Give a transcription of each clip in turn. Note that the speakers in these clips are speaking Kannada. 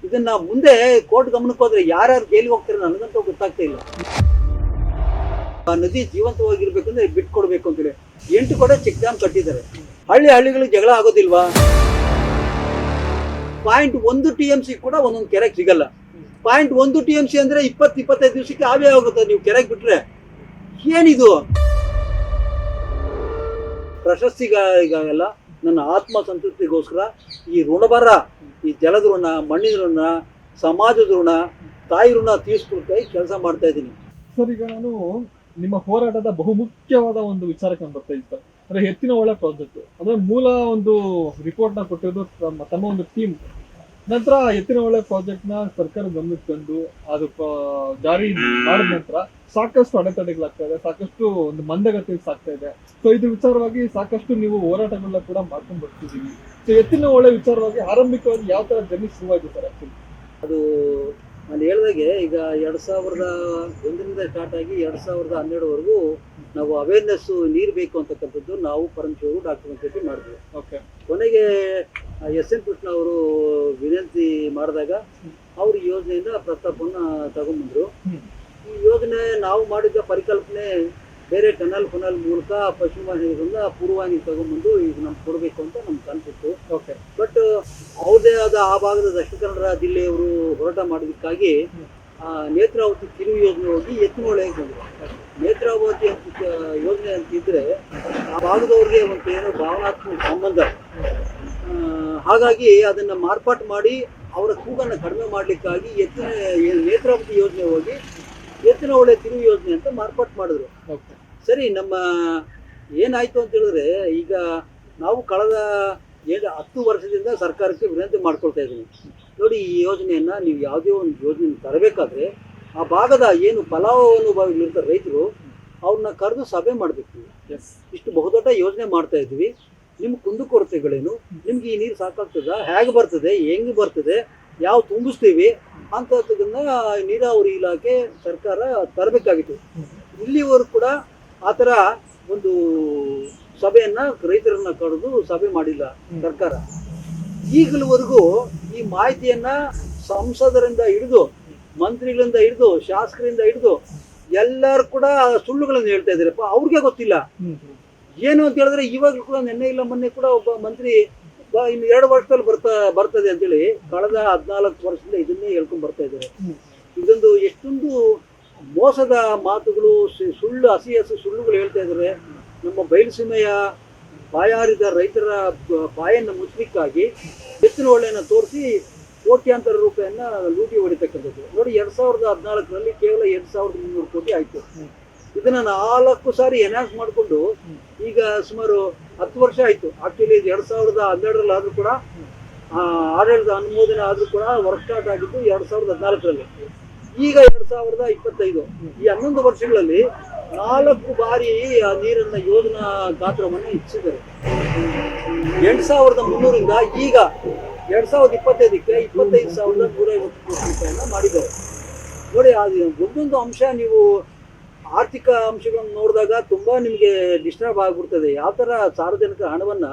ಇದನ್ನ ಮುಂದೆ ಕೋರ್ಟ್ ಗಮನಕ್ಕೆ ಹೋದ್ರೆ ಯಾರ್ಯಾರು ಜೈಲಿಗೆ ಹೋಗ್ತಾರೆ ನನಗಂತೂ ಗೊತ್ತಾಗ್ತಾ ಇಲ್ಲ. ಆ ನದಿ ಜೀವಂತವಾಗಿರ್ಬೇಕಂದ್ರೆ ಬಿಟ್ಕೊಡ್ಬೇಕು ಅಂತೇಳಿ 8 ಕಡೆ ಚೆಕ್ ಡ್ಯಾಮ್ ಕಟ್ಟಿದ್ದಾರೆ. ಹಳ್ಳಿಗಳಿಗೆ ಜಗಳ ಆಗೋದಿಲ್ವಾ? 0.1 TMC ಕೂಡ ಒಂದೊಂದು ಕೆರೆಗೆ ಸಿಗಲ್ಲ. 0.1 TMC ಅಂದ್ರೆ 20-25 ದಿವಸಕ್ಕೆ ಆವೇ ಆಗುತ್ತೆ ನೀವು ಕೆರೆಗೆ ಬಿಟ್ರೆ. ಏನಿದು ಪ್ರಶಸ್ತಿಗಾಗಲ್ಲ, ನನ್ನ ಆತ್ಮ ಸಂತೃಪ್ತಿಗೋಸ್ಕರ ಈ ಋಣಭಾರ, ಈ ಜಲದ ಋಣ, ಮಣ್ಣಿನ ಋಣ, ಸಮಾಜದ ಋಣ, ತಾಯಿ ಋಣ ತೀರಿಸ್ಕೊಳ್ತಾ ಕೆಲಸ ಮಾಡ್ತಾ ಇದ್ದೀನಿ. ಸರ್, ಈಗ ನಾನು ನಿಮ್ಮ ಹೋರಾಟದ ಬಹುಮುಖ್ಯವಾದ ಒಂದು ವಿಚಾರಕ್ಕೆ ನಾನು ಬರ್ತಾ ಇತ್ತು. ಅಂದ್ರೆ ಎತ್ತಿನಹೊಳೆ ಪ್ರಾಜೆಕ್ಟ್ ಅಂದ್ರೆ ಮೂಲ ಒಂದು ರಿಪೋರ್ಟ್ ನ ಕೊಟ್ಟಿದ್ದು ತಮ್ಮ ಒಂದು ಟೀಮ್. ನಂತರ ಎತ್ತಿನಹೊಳೆ ಪ್ರಾಜೆಕ್ಟ್ ನ ಸರ್ಕಾರ ಗಮನಕ್ಕೆ ತಂದು ಅದು ಜಾರಿ ಮಾಡಿದ ನಂತರ ಸಾಕಷ್ಟು ಅಡೆತಡೆಗಳಾಗ್ತಾ ಇದೆ, ಸಾಕಷ್ಟು ಒಂದು ಮಂದಗತಿ ಸಾಗ್ತಾ ಇದೆ. ಸೊ ಇದು ವಿಚಾರವಾಗಿ ಸಾಕಷ್ಟು ನೀವು ಹೋರಾಟಗಳನ್ನ ಕೂಡ ಮಾಡ್ಕೊಂಡು ಬರ್ತಿದ್ದೀವಿ. ಸೊ ಎತ್ತಿನಹೊಳೆ ವಿಚಾರವಾಗಿ ಆರಂಭಿಕವಾಗಿ ಯಾವ ತರ ಜರ್ನಿ ಶುರುವಾಗಿದೆ ಸರ್? ಆಕ್ಚುಲಿ ಅದು ನಾನು ಹೇಳಿದಾಗೆ ಈಗ 2001ರಿಂದ ಸ್ಟಾರ್ಟ್ ಆಗಿ 2012ವರೆಗೂ ನಾವು ಅವೇರ್ನೆಸ್ ನೀರು ಬೇಕು ಅಂತಕ್ಕಂಥದ್ದು ನಾವು ಪರಮೇಶ್ವರು ಡಾಕ್ಯುಮೆಂಟೇಟಿ ಮಾಡಿದ್ವಿ. ಓಕೆ. ಕೊನೆಗೆ SN ಕೃಷ್ಣ ಅವರು ವಿನಂತಿ ಮಾಡಿದಾಗ ಅವ್ರ ಯೋಜನೆಯಿಂದ ಪ್ರಸ್ತಾಪವನ್ನು ತಗೊಂಡ್ಬಂದ್ರು. ಈ ಯೋಜನೆ ನಾವು ಮಾಡಿದ ಪರಿಕಲ್ಪನೆ ಬೇರೆ ಟನಲ್ ಮೂಲಕ ಪಶ್ಚಿಮ ವಾಹಿನಿಯಿಂದ ಪೂರ್ವವಾಹಿನಿ ತಗೊಂಡ್ಬಂದು ಈಗ ನಮ್ಗೆ ಕೊಡಬೇಕು ಅಂತ ನಮ್ಗೆ ಅನ್ಸಿತ್ತು. ಓಕೆ. ಬಟ್ ಅವ್ರದೇ ಆದ ಆ ಭಾಗದ ದಕ್ಷಿಣ ಕನ್ನಡ ಜಿಲ್ಲೆಯವರು ಹೋರಾಟ ಮಾಡೋದಕ್ಕಾಗಿ ನೇತ್ರಾವತಿ ಕಿರು ಯೋಜನೆ ಹೋಗಿ ಎತ್ತಿನಹೊಳೆಗೆ ಬಂದರು. ನೇತ್ರಾವತಿ ಯೋಜನೆ ಅಂತಿದ್ರೆ ಆ ಭಾಗದವ್ರಿಗೆ ಒಂದು ಏನೋ ಭಾವನಾತ್ಮಕ ಸಂಬಂಧ, ಹಾಗಾಗಿ ಅದನ್ನ ಮಾರ್ಪಾಟು ಮಾಡಿ ಅವರ ಕೂಗನ್ನು ಕಡಿಮೆ ಮಾಡಲಿಕ್ಕಾಗಿ ನೇತ್ರಾವತಿ ಯೋಜನೆ ಹೋಗಿ ಎತ್ತಿನಹೊಳೆ ಕಿರು ಯೋಜನೆ ಅಂತ ಮಾರ್ಪಾಟು ಮಾಡಿದ್ರು. ಸರಿ, ನಮ್ಮ ಏನಾಯ್ತು ಅಂತ ಹೇಳಿದ್ರೆ ಈಗ ನಾವು ಕಳೆದ 10 ವರ್ಷದಿಂದ ಸರ್ಕಾರಕ್ಕೆ ವಿನಂತಿ ಮಾಡ್ಕೊಳ್ತಾ ಇದ್ದೀನಿ. ನೋಡಿ, ಈ ಯೋಜನೆಯನ್ನ ನೀವು ಯಾವುದೇ ಒಂದು ಯೋಜನೆ ತರಬೇಕಾದ್ರೆ ಆ ಭಾಗದ ಏನು ಫಲಾನುಭವಿಗಳಿರ್ತಾರೆ ರೈತರು, ಅವ್ರನ್ನ ಕರೆದು ಸಭೆ ಮಾಡಬೇಕು. ಇಷ್ಟು ಬಹುದೊಡ್ಡ ಯೋಜನೆ ಮಾಡ್ತಾ ಇದ್ವಿ, ನಿಮ್ಮ ಕುಂದುಕೊರತೆಗಳೇನು, ನಿಮ್ಗೆ ಈ ನೀರು ಸಾಕಾಗ್ತದ, ಹೇಗೆ ಬರ್ತದೆ, ಹೆಂಗೆ ಬರ್ತದೆ, ಯಾವ ತುಂಬಿಸ್ತೀವಿ ಅಂತದನ್ನ ನೀರಾವರಿ ಇಲಾಖೆ ಸರ್ಕಾರ ತರಬೇಕಾಗಿತ್ತು. ಇಲ್ಲಿವರೆಗೂ ಕೂಡ ಆ ಥರ ಒಂದು ಸಭೆಯನ್ನ ರೈತರನ್ನ ಕರೆದು ಸಭೆ ಮಾಡಿಲ್ಲ ಸರ್ಕಾರ. ಈಗಲವರೆಗೂ ಈ ಮಾಹಿತಿಯನ್ನ ಸಂಸದರಿಂದ ಹಿಡಿದು, ಮಂತ್ರಿಗಳಿಂದ ಹಿಡಿದು, ಶಾಸಕರಿಂದ ಹಿಡಿದು ಎಲ್ಲರೂ ಕೂಡ ಸುಳ್ಳುಗಳನ್ನು ಹೇಳ್ತಾ ಇದ್ದಾರಪ್ಪ. ಅವ್ರಿಗೆ ಗೊತ್ತಿಲ್ಲ ಏನು ಅಂತ ಹೇಳಿದ್ರೆ, ಇವಾಗಲೂ ಕೂಡ ನಿನ್ನೆ ಇಲ್ಲ ಮೊನ್ನೆ ಕೂಡ ಒಬ್ಬ ಮಂತ್ರಿ ಇನ್ನು 2 ವರ್ಷದಲ್ಲಿ ಬರ್ತದೆ ಅಂತೇಳಿ ಕಳೆದ 14 ವರ್ಷದಿಂದ ಇದನ್ನೇ ಹೇಳ್ಕೊಂಡು ಬರ್ತಾ ಇದ್ದಾರೆ. ಇದೊಂದು ಎಷ್ಟೊಂದು ಮೋಸದ ಮಾತುಗಳು, ಸುಳ್ಳು, ಹಸಿ ಸುಳ್ಳುಗಳು ಹೇಳ್ತಾ ಇದ್ದಾರೆ. ನಮ್ಮ ಬಯಲುಸೀಮೆಯ ಬಾಯಾರಿದ ರೈತರ ಬಾಯನ್ನು ಮುಚ್ಚಲಿಕ್ಕಾಗಿ ಎತ್ತಿನಹೊಳೆಯನ್ನು ತೋರಿಸಿ ಕೋಟ್ಯಾಂತರ ರೂಪಾಯಿಯನ್ನ ಲೂಟಿ ಹೊಡಿತಕ್ಕಂಥದ್ದು. ನೋಡಿ, 2014ರಲ್ಲಿ ಕೇವಲ 2,300 ಕೋಟಿ ಆಯ್ತು. ಇದನ್ನ 4 ಸಾರಿ ಎನ್ಹಾನ್ಸ್ ಮಾಡಿಕೊಂಡು ಈಗ ಸುಮಾರು 10 ವರ್ಷ ಆಯ್ತು. ಆಕ್ಚುಲಿ 2012ರಲ್ಲಿ ಆದ್ರೂ ಕೂಡ ಆಡಳಿತ ಅನುಮೋದನೆ ಆದ್ರೂ ಕೂಡ ವರ್ಕ್ ಸ್ಟಾರ್ಟ್ ಆಗಿದ್ದು 2014ರಲ್ಲಿ. ಈಗ 2025 ಈ 11 ವರ್ಷಗಳಲ್ಲಿ 4 ಬಾರಿ ಆ ನೀರನ್ನ ಯೋಜನಾ ಗಾತ್ರವನ್ನು ಹೆಚ್ಚಿಸಿದ್ದಾರೆ. 8,300ರಿಂದ ಈಗ 2025ಕ್ಕೆ 25,150 ಕೋಟಿ ರೂಪಾಯಿಯನ್ನ ಮಾಡಿದ್ದಾರೆ. ನೋಡಿ, ಅದು ಒಂದೊಂದು ಅಂಶ ನೀವು ಆರ್ಥಿಕ ಅಂಶಗಳನ್ನು ನೋಡಿದಾಗ ತುಂಬಾ ನಿಮಗೆ ಡಿಸ್ಟರ್ಬ್ ಆಗಿಬಿಡ್ತದೆ. ಯಾವ ತರ ಸಾರ್ವಜನಿಕ ಹಣವನ್ನ,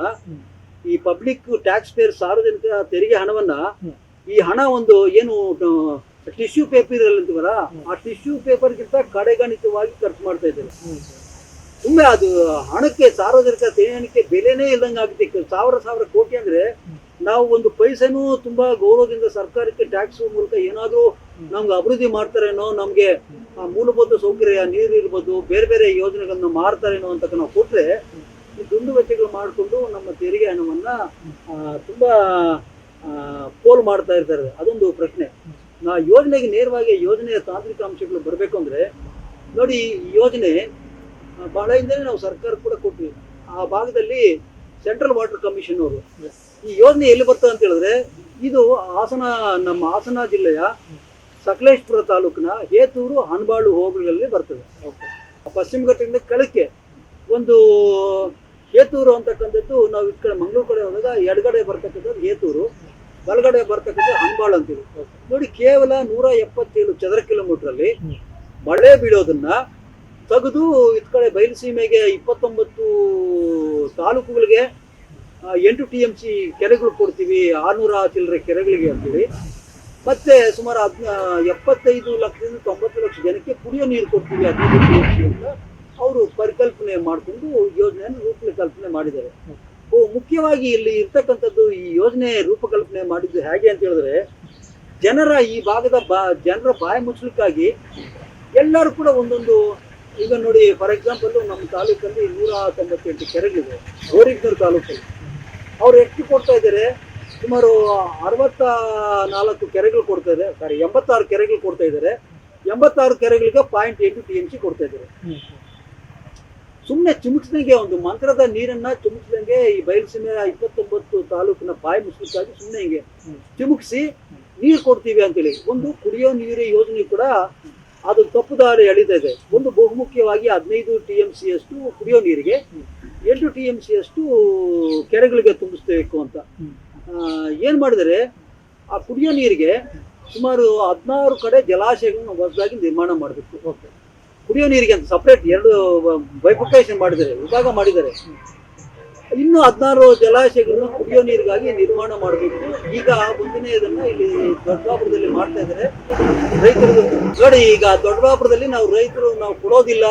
ಈ ಪಬ್ಲಿಕ್ ಟ್ಯಾಕ್ಸ್ ಪೇರ್ ಸಾರ್ವಜನಿಕ ತೆರಿಗೆ ಹಣವನ್ನ, ಈ ಹಣ ಒಂದು ಏನು ಟಿಶ್ಯೂ ಪೇಪರ್ ಅಂತೀವಲ್ಲ, ಆ ಟಿಶ್ಯೂ ಪೇಪರ್ಗಿಂತ ಕಡೆಗಣಿತವಾಗಿ ಖರ್ಚು ಮಾಡ್ತಾ ಇದ್ದಾರೆ. ಸುಮ್ಮನೆ ಅದು ಹಣಕ್ಕೆ, ಸಾರ್ವಜನಿಕ ತೆರಿಗೆ ಬೆಲೆನೇ ಇಲ್ದಂಗೆ ಆಗುತ್ತೆ. 1,000 ಕೋಟಿ ಅಂದ್ರೆ ನಾವು ಒಂದು ಪೈಸೆನೂ ತುಂಬಾ ಗೌರವದಿಂದ ಸರ್ಕಾರಕ್ಕೆ ಟ್ಯಾಕ್ಸ್ ಮೂಲಕ ಏನಾದರೂ ನಮ್ಗೆ ಅಭಿವೃದ್ಧಿ ಮಾಡ್ತಾರೇನೋ, ನಮ್ಗೆ ಮೂಲಭೂತ ಸೌಕರ್ಯ, ನೀರು ಇರ್ಬೋದು, ಬೇರೆ ಬೇರೆ ಯೋಜನೆಗಳನ್ನ ಮಾಡ್ತಾರೇನೋ ಅಂತ ನಾವು ಕೊಟ್ರೆ ಈ ದುಂದು ವೆಚ್ಚಗಳು ಮಾಡಿಕೊಂಡು ನಮ್ಮ ತೆರಿಗೆ ಹಣವನ್ನ ತುಂಬಾ ಪೋಲ್ ಮಾಡ್ತಾ ಇರ್ತಾರೆ. ಅದೊಂದು ಪ್ರಶ್ನೆ. ಯೋಜನೆಗೆ ನೇರವಾಗಿ ಯೋಜನೆಯ ತಾಂತ್ರಿಕ ಅಂಶಗಳು ಬರಬೇಕು ಅಂದ್ರೆ ನೋಡಿ, ಈ ಯೋಜನೆ ಬಹಳ ಹಿಂದೆ ನಾವು ಸರ್ಕಾರ ಕೂಡ ಕೊಟ್ವಿ. ಆ ಭಾಗದಲ್ಲಿ ಸೆಂಟ್ರಲ್ ವಾಟರ್ ಕಮಿಷನ್ ಅವರು ಈ ಯೋಜನೆ ಎಲ್ಲಿ ಬರ್ತದೆ ಅಂತ ಹೇಳಿದ್ರೆ, ಇದು ನಮ್ಮ ಹಾಸನ ಜಿಲ್ಲೆಯ ಸಕಲೇಶ್ಪುರ ತಾಲೂಕಿನ ಹೇತೂರು, ಹಣಬಾಳು ಹೋಬಳಿಗಳಲ್ಲಿ ಬರ್ತದೆ. ಪಶ್ಚಿಮ ಘಟ್ಟದಿಂದ ಕೆಳಕ್ಕೆ ಒಂದು ಹೇತೂರು ಅಂತಕ್ಕಂಥದ್ದು, ನಾವು ಈ ಕಡೆ ಮಂಗಳೂರು ಕಡೆ ಹೋದಾಗ ಎಡಗಡೆ ಬರ್ತಕ್ಕಂಥದ್ದು ಹೇತೂರು, ಬಲಗಡೆ ಬರ್ತಕ್ಕಂಥ ಹಣಬಾಳು ಅಂತೀವಿ. ನೋಡಿ, ಕೇವಲ 177 ಚದರ ಕಿಲೋಮೀಟರ್ ಅಲ್ಲಿ ಮಳೆ ಬೀಳೋದನ್ನ ತೆಗೆದು ಇದ್ ಕಡೆ ಬಯಲುಸೀಮೆಗೆ 29 ತಾಲೂಕುಗಳಿಗೆ 8 TMC ಕೆರೆಗಳು ಕೊಡ್ತೀವಿ, 600 ಚಿಲ್ಲರೆ ಕೆರೆಗಳಿಗೆ ಅಂತೇಳಿ ಮತ್ತೆ ಸುಮಾರು 75 ಲಕ್ಷದಿಂದ 90 ಲಕ್ಷ ಜನಕ್ಕೆ ಕುಡಿಯೋ ನೀರು ಕೊಡ್ತೀವಿ 15 TMC ಅಂತ ಅವರು ಪರಿಕಲ್ಪನೆ ಮಾಡಿಕೊಂಡು ಯೋಜನೆಯನ್ನು ರೂಪಕಲ್ಪನೆ ಮಾಡಿದ್ದಾರೆ. ಮುಖ್ಯವಾಗಿ ಇಲ್ಲಿ ಇರ್ತಕ್ಕಂಥದ್ದು ಈ ಯೋಜನೆ ರೂಪಕಲ್ಪನೆ ಮಾಡಿದ್ದು ಹೇಗೆ ಅಂತ ಹೇಳಿದ್ರೆ, ಜನರ ಈ ಭಾಗದ ಜನರ ಬಾಯಿ ಮುಚ್ಚಲಿಕ್ಕಾಗಿ ಎಲ್ಲರೂ ಕೂಡ ಒಂದೊಂದು, ಈಗ ನೋಡಿ ಫಾರ್ ಎಕ್ಸಾಂಪಲ್ ನಮ್ಮ ತಾಲೂಕಲ್ಲಿ 198 ಕೆರೆಗಳಿದೆ. ಗೋರಿಗ್ನೂರು ತಾಲೂಕಲ್ಲಿ ಅವ್ರು ಎಷ್ಟು ಕೊಡ್ತಾ ಇದ್ದಾರೆ, ಸುಮಾರು 64 ಕೆರೆಗಳು ಕೊಡ್ತಾ ಇದ್ದಾರೆ, 86 ಕೆರೆಗಳು ಕೊಡ್ತಾ ಇದ್ದಾರೆ. 86 ಕೆರೆಗಳಿಗೆ 0.8 TMC ಕೊಡ್ತಾ ಇದ್ದಾರೆ. ಸುಮ್ಮನೆ ಚಿಮುಕ್ಸ್ದಂಗೆ, ಒಂದು ಮಂತ್ರದ ನೀರನ್ನ ಚಿಮುಕ್ಸ್ದಂಗೆ ಈ ಬಯಲುಸೀಮೆ 29 ತಾಲೂಕಿನ ಬಾಯಿ ಮುಚ್ಚಲಿಕ್ಕಾಗಿ ಸುಮ್ಮನೆ ಹಿಂಗೆ ಚಿಮುಕ್ಸಿ ನೀರು ಕೊಡ್ತೀವಿ ಅಂತೇಳಿ ಒಂದು ಕುಡಿಯೋ ನೀರು ಯೋಜನೆ ಕೂಡ ಅದು ತಪ್ಪು ದಾರಿ ಎಳಿತಾ ಇದೆ. ಒಂದು ಬಹುಮುಖ್ಯವಾಗಿ 15 TMC ಅಷ್ಟು ಕುಡಿಯೋ ನೀರಿಗೆ, 8 TMC ಅಷ್ಟು ಕೆರೆಗಳಿಗೆ ತುಂಬಿಸ್ಬೇಕು ಅಂತ ಏನ್ ಮಾಡಿದರೆ, ಆ ಕುಡಿಯೋ ನೀರಿಗೆ ಸುಮಾರು 16 ಕಡೆ ಜಲಾಶಯಗಳನ್ನು ಹೊಸದಾಗಿ ನಿರ್ಮಾಣ ಮಾಡಬೇಕು. ಕುಡಿಯೋ ನೀರಿಗೆ ಅಂತ ಸಪ್ರೇಟ್ 2 ಬೈಫರ್ಕೇಷನ್ ಮಾಡಿದ್ದಾರೆ, ವಿಭಾಗ ಮಾಡಿದ್ದಾರೆ. ಇನ್ನು 16 ಜಲಾಶಯಗಳನ್ನು ಕುಡಿಯೋ ನೀರಿಗಾಗಿ ನಿರ್ಮಾಣ ಮಾಡಬೇಕು. ಈಗ ಮುಂದಿನ ಇದನ್ನ ಇಲ್ಲಿ ದೊಡ್ಡಬಾಪುರದಲ್ಲಿ ಮಾಡ್ತಾ ಇದ್ದಾರೆ ರೈತರು. ನೋಡಿ, ಈಗ ದೊಡ್ಡಬಾಪುರದಲ್ಲಿ ನಾವು ಕೊಡೋದಿಲ್ಲ,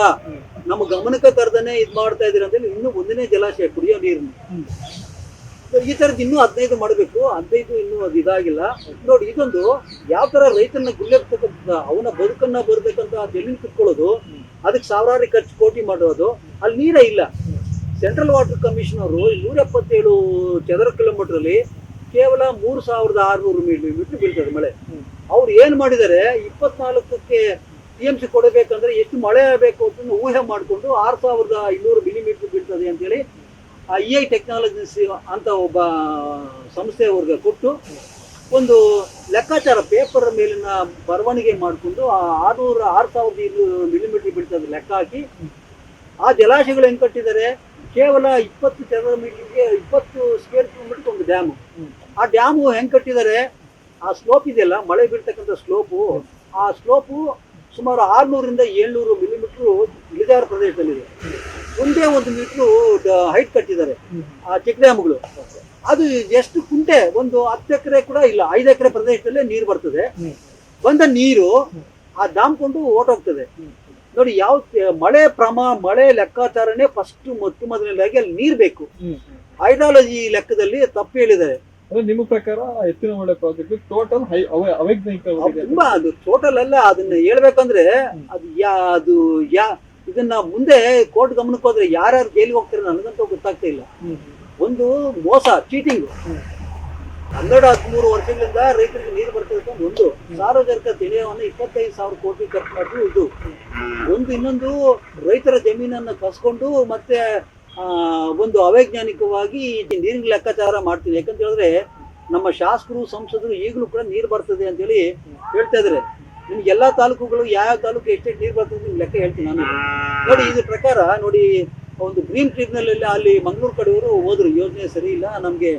ನಮ್ಮ ಗಮನಕ್ಕೆ ತರದನೆ ಇದು ಮಾಡ್ತಾ ಇದ್ದೀರಿ ಅಂತೇಳಿ ಇನ್ನು ಮುಂದಿನ ಜಲಾಶಯ ಕುಡಿಯೋ ನೀರನ್ನು ಈ ತರದ್ ಇನ್ನೂ 15 ಮಾಡಬೇಕು. 15 ಇನ್ನೂ ಅದು ಇದಾಗಿಲ್ಲ. ನೋಡಿ, ಇದೊಂದು ಯಾವ ತರ ರೈತನ ಗುಲ್ಲೆರ್ತಕ್ಕಂಥ, ಅವನ ಬದುಕನ್ನ ಬರ್ಬೇಕಂತ ಜಮೀನು ಕಿತ್ಕೊಳ್ಳೋದು, ಅದಕ್ಕೆ ಸಾವಿರಾರು ಖರ್ಚು ಕೋಟಿ ಮಾಡೋದು, ಅಲ್ಲಿ ನೀರೇ ಇಲ್ಲ. ಸೆಂಟ್ರಲ್ ವಾಟರ್ ಕಮಿಷನ್ ಅವರು 177 ಚದರ ಕಿಲೋಮೀಟರ್ ಅಲ್ಲಿ ಕೇವಲ 3600 ಮಿಲಿಮೀಟರ್ ಬೀಳ್ತದೆ ಮಳೆ. ಅವ್ರು ಏನ್ ಮಾಡಿದ್ದಾರೆ, 24ಕ್ಕೆ TMC ಕೊಡಬೇಕಂದ್ರೆ ಎಷ್ಟು ಮಳೆ ಆಗಬೇಕು ಅಂತ ಊಹೆ ಮಾಡಿಕೊಂಡು 6200 ಮಿಲಿಮೀಟರ್ ಬೀಳ್ತದೆ ಅಂತೇಳಿ EI ಟೆಕ್ನಾಲಜೀಸ್ ಅಂತ ಒಬ್ಬ ಸಂಸ್ಥೆ ಅವ್ರಿಗೆ ಕೊಟ್ಟು ಒಂದು ಲೆಕ್ಕಾಚಾರ ಪೇಪರ್ ಮೇಲಿನ ಬರವಣಿಗೆ ಮಾಡಿಕೊಂಡು 6200 ಮಿಲಿಮೀಟರ್ ಬೀಳ್ತದೆ ಲೆಕ್ಕ ಹಾಕಿ ಆ ಜಲಾಶಯಗಳು ಹೆಂಗ್ ಕಟ್ಟಿದ್ದಾರೆ, ಕೇವಲ 20 ಚದರ ಮೀಟರ್ಗೆ 20 ಸ್ಕ್ವೇರ್ ಕಿಲೋಮೀಟರ್ ಒಂದು ಡ್ಯಾಮು. ಆ ಡ್ಯಾಮು ಹೆಂಗ್ ಕಟ್ಟಿದ್ದಾರೆ, ಆ ಸ್ಲೋಪ್ ಇದೆಯಲ್ಲ, ಮಳೆ ಬೀಳ್ತಕ್ಕಂಥ ಸ್ಲೋಪು, ಆ ಸ್ಲೋಪು ಸುಮಾರು 600ರಿಂದ 700 ಮಿಲಿಮೀಟರ್ ಇಳಿಜಾರು ಪ್ರದೇಶದಲ್ಲಿದೆ. ಒಂದೇ 1 ಮೀಟ್ರು ಹೈಟ್ ಕಟ್ಟಿದ್ದಾರೆ ಆ ಚೆಕ್ ಡ್ಯಾಮ್ಗಳು. ಅದು ಎಷ್ಟು ಕುಂಟೆ, ಒಂದು 10 ಎಕರೆ ಕೂಡ ಇಲ್ಲ, 5 ಎಕರೆ ಪ್ರದೇಶದಲ್ಲೇ ನೀರು ಬರ್ತದೆ. ಬಂದ ನೀರು ಆ ಡ್ಯಾಮ್ ಕೊಂಡು ಓಟೋಗ್ತದೆ. ನೋಡಿ, ಯಾವ ಮಳೆ ಲೆಕ್ಕಾಚಾರನೇ ಫಸ್ಟ್ ಮೊದಲನೇದಾಗಿ ಅಲ್ಲಿ ನೀರ್ ಬೇಕು. ಹೈಡ್ರಾಲಜಿ ಲೆಕ್ಕದಲ್ಲಿ ತಪ್ಪು ಹೇಳಿದ್ದಾರೆ. ನಿಮ್ಮ ಪ್ರಕಾರ ಎತ್ತಿನ ಹೊಳೆ ಪ್ರಾಜೆಕ್ಟ್ ಟೋಟಲ್ ಅವೈಜ್ಞಾನಿಕ, ತುಂಬಾ ಅದು ಟೋಟಲ್ ಅಲ್ಲ. ಅದನ್ನ ಹೇಳ್ಬೇಕಂದ್ರೆ ಅದು ಇದನ್ನ ಮುಂದೆ ಕೋರ್ಟ್ ಗಮನಕ್ಕೆ ಹೋದ್ರೆ ಯಾರ್ಯಾರು ಜೈಲಿಗೆ ಹೋಗ್ತಾರೆ ನನಗಂತೂ ಗೊತ್ತಾಗ್ತಾ ಇಲ್ಲ. ಒಂದು ಮೋಸ, ಚೀಟಿಂಗ್. 12-13 ವರ್ಷಗಳಿಂದ ರೈತರಿಗೆ ನೀರು ಬರ್ತದೆ. ಒಂದು ಸಾರ್ವಜನಿಕ ತೆರಿಗೆಯನ್ನು 25,000 ಕೋಟಿ ಖರ್ಚು ಮಾಡಿದ್ರು ಇದು ಒಂದು. ಇನ್ನೊಂದು ರೈತರ ಜಮೀನನ್ನು ಕಸ್ಕೊಂಡು ಮತ್ತೆ ಒಂದು ಅವೈಜ್ಞಾನಿಕವಾಗಿ ನೀರಿನ ಲೆಕ್ಕಾಚಾರ ಮಾಡ್ತೀವಿ. ಯಾಕಂತ ಹೇಳಿದ್ರೆ ನಮ್ಮ ಶಾಸಕರು ಸಂಸದರು ಈಗಲೂ ಕೂಡ ನೀರು ಬರ್ತದೆ ಅಂತೇಳಿ ಹೇಳ್ತಾ ಇದಾರೆ. ನಿಮ್ಗೆ ಎಲ್ಲಾ ತಾಲೂಕುಗಳು ಯಾವ ತಾಲೂಕು ಎಷ್ಟೆಷ್ಟು ನೀರು ಬರ್ತದೆ ನಿಮ್ಗೆ ಲೆಕ್ಕ ಹೇಳ್ತೀನಿ ನಾನು. ನೋಡಿ, ಇದ್ರ ಪ್ರಕಾರ ನೋಡಿ, ಒಂದು ಗ್ರೀನ್ ಟ್ರಿಬ್ಯುನಲ್ ಅಲ್ಲಿ ಅಲ್ಲಿ ಮಂಗಳೂರು ಕಡೆಯವರು ಹೋದ್ರು, ಯೋಜನೆ ಸರಿ ಇಲ್ಲ, ನಮ್ಗೆ